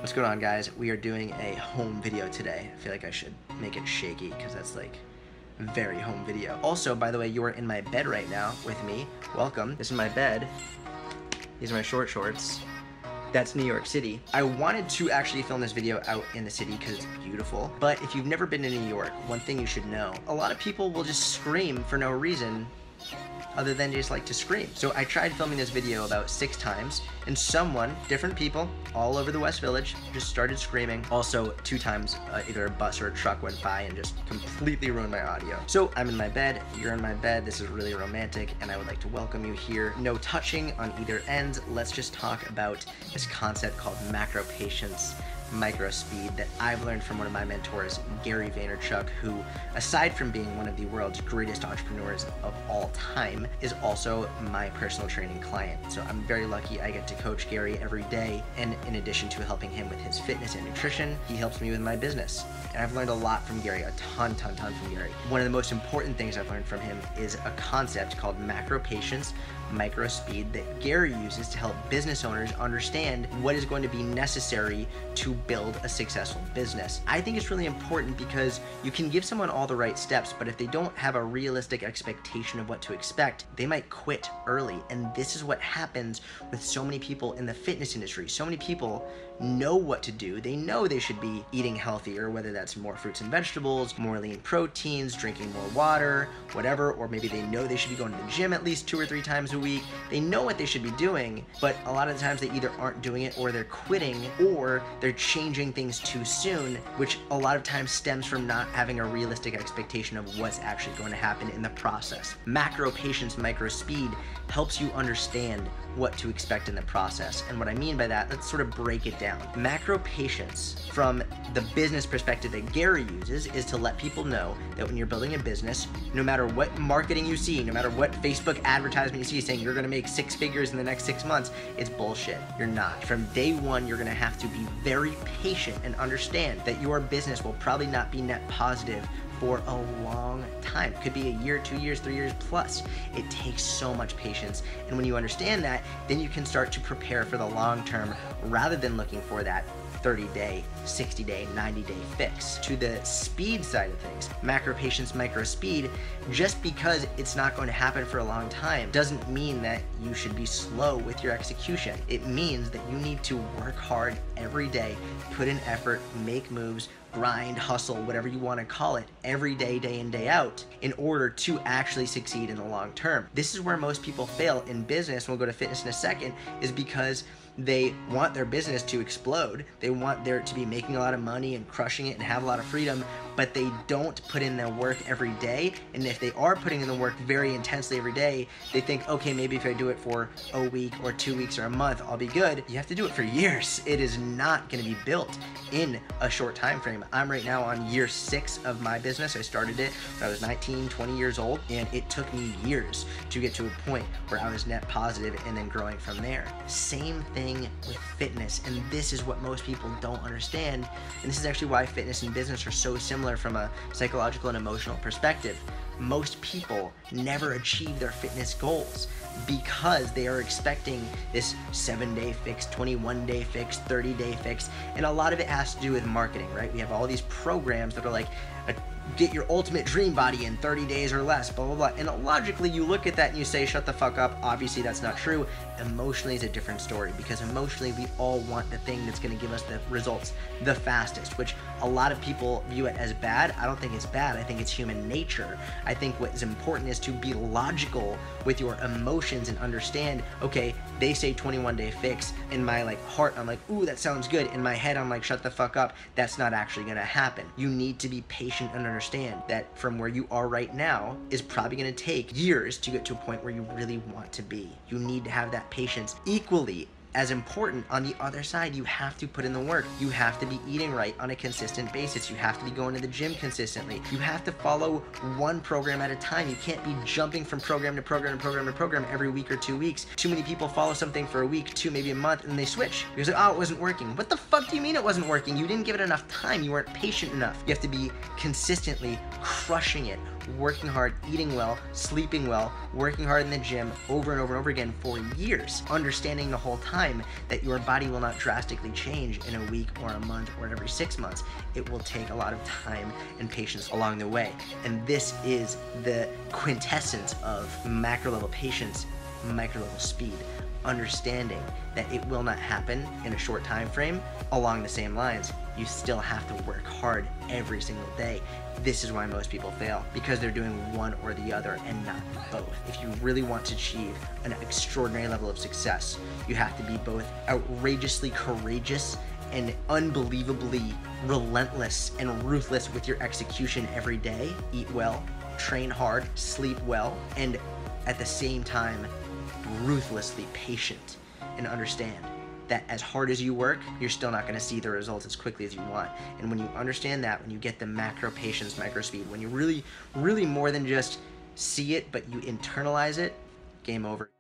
What's going on, guys? We are doing a home video today. I feel like I should make it shaky because that's like very home video. Also, by the way, you are in my bed right now with me. Welcome. This is my bed. These are my short shorts. That's New York City. I wanted to actually film this video out in the city because it's beautiful. But if you've never been to New York, one thing you should know, a lot of people will just scream for no reason other than just like to scream. So I tried filming this video about 6 times, and different people all over the West Village just started screaming. Also, 2 times either a bus or a truck went by and just completely ruined my audio. So I'm in my bed, you're in my bed, this is really romantic, and I would like to welcome you here. No touching on either end. Let's just talk about this concept called macro patience, micro speed, that I've learned from one of my mentors, Gary Vaynerchuk, who, aside from being one of the world's greatest entrepreneurs of all time, is also my personal training client. So I'm very lucky I get to coach Gary every day, and in addition to helping him with his fitness and nutrition, he helps me with my business. And I've learned a lot from Gary, a ton from Gary. One of the most important things I've learned from him is a concept called macro patience, micro speed, that Gary uses to help business owners understand what is going to be necessary to build a successful business. I think it's really important because you can give someone all the right steps, but if they don't have a realistic expectation of what to expect, they might quit early. And this is what happens with so many people in the fitness industry. So many people know what to do. They know they should be eating healthier, whether that's more fruits and vegetables, more lean proteins, drinking more water, whatever, or maybe they know they should be going to the gym at least 2 or 3 times a week. They know what they should be doing, but a lot of the times they either aren't doing it, or they're quitting, or they're changing things too soon, which a lot of times stems from not having a realistic expectation of what's actually going to happen in the process. Macro patience, micro speed helps you understand what to expect in the process. And what I mean by that, let's sort of break it down. Macro patience, from the business perspective that Gary uses, is to let people know that when you're building a business, no matter what marketing you see, no matter what Facebook advertisement you see saying you're gonna make 6 figures in the next 6 months, it's bullshit. You're not. From day one, you're gonna have to be very patient and understand that your business will probably not be net positive for a long time. It could be a year, 2 years, 3 years plus. It takes so much patience. And when you understand that, then you can start to prepare for the long term rather than looking for that 30-day, 60-day, 90-day fix. To the speed side of things, macro patience, micro speed, just because it's not going to happen for a long time doesn't mean that you should be slow with your execution. It means that you need to work hard every day, put in effort, make moves, grind, hustle, whatever you want to call it, every day, day in, day out, in order to actually succeed in the long term. This is where most people fail in business, and we'll go to fitness in a second, is because they want their business to explode. They want there to be making a lot of money and crushing it and have a lot of freedom, but they don't put in their work every day. And if they are putting in the work very intensely every day, they think, okay, maybe if I do it for a week or 2 weeks or a month, I'll be good. You have to do it for years. It is not going to be built in a short time frame. I'm right now on year 6 of my business. I started it when I was 19, 20 years old, and it took me years to get to a point where I was net positive and then growing from there. Same thing with fitness, and this is what most people don't understand, and this is actually why fitness and business are so similar from a psychological and emotional perspective. Most people never achieve their fitness goals because they are expecting this 7-day fix, 21-day fix, 30-day fix, and a lot of it has to do with marketing, right? We have all these programs that are like, get your ultimate dream body in 30 days or less, blah, blah, blah. And logically, you look at that and you say, shut the fuck up. Obviously, that's not true. Emotionally is a different story, because emotionally, we all want the thing that's going to give us the results the fastest, which a lot of people view it as bad. I don't think it's bad. I think it's human nature. I think what is important is to be logical with your emotions and understand, okay, they say 21-day fix. In my heart, I'm like, ooh, that sounds good. In my head, I'm like, shut the fuck up. That's not actually going to happen. You need to be patient and understand that from where you are right now is probably going to take years to get to a point where you really want to be. You need to have that patience. Equally as important, on the other side, you have to put in the work. You have to be eating right on a consistent basis. You have to be going to the gym consistently. You have to follow one program at a time. You can't be jumping from program to program to program to program every week or 2 weeks. Too many people follow something for a week, 2, maybe a month, and they switch because oh, it wasn't working. What the fuck do you mean it wasn't working? You didn't give it enough time. You weren't patient enough. You have to be consistently crushing it, working hard, eating well, sleeping well, working hard in the gym over and over and over again for years, understanding the whole time time that your body will not drastically change in a week or a month or every 6 months. It will take a lot of time and patience along the way. And this is the quintessence of macro level patience, micro level speed. Understanding that it will not happen in a short time frame. Along the same lines, you still have to work hard every single day. This is why most people fail, because they're doing one or the other and not both. If you really want to achieve an extraordinary level of success, you have to be both outrageously courageous and unbelievably relentless and ruthless with your execution every day. Eat well, train hard, sleep well, and at the same time, ruthlessly patient, and understand that as hard as you work, you're still not going to see the results as quickly as you want. And when you understand that, when you get the macro patience, micro speed, when you really more than just see it, but you internalize it, game over.